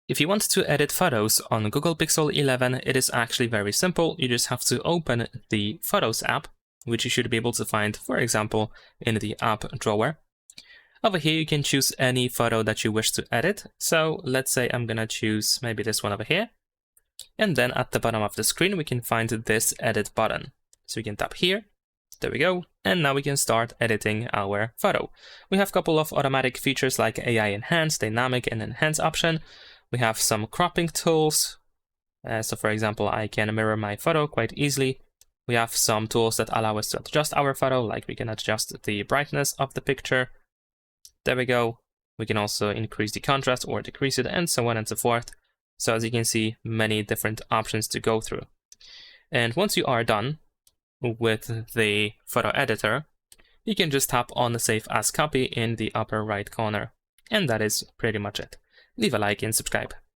If you want to edit photos on Google Pixel 11, it is actually very simple. You just have to open the Photos app, which you should be able to find, for example, in the app drawer. Over here, you can choose any photo that you wish to edit. So let's say I'm gonna choose maybe this one over here. And then at the bottom of the screen, we can find this edit button. So we can tap here. There we go. And now we can start editing our photo. We have a couple of automatic features like AI Enhance, Dynamic, and Enhance option. We have some cropping tools. So for example, I can mirror my photo quite easily. We have some tools that allow us to adjust our photo, like we can adjust the brightness of the picture. There we go. We can also increase the contrast or decrease it, and so on and so forth. So as you can see, many different options to go through. And once you are done with the photo editor, you can just tap on the Save As Copy in the upper right corner. And that is pretty much it. Leave a like and subscribe.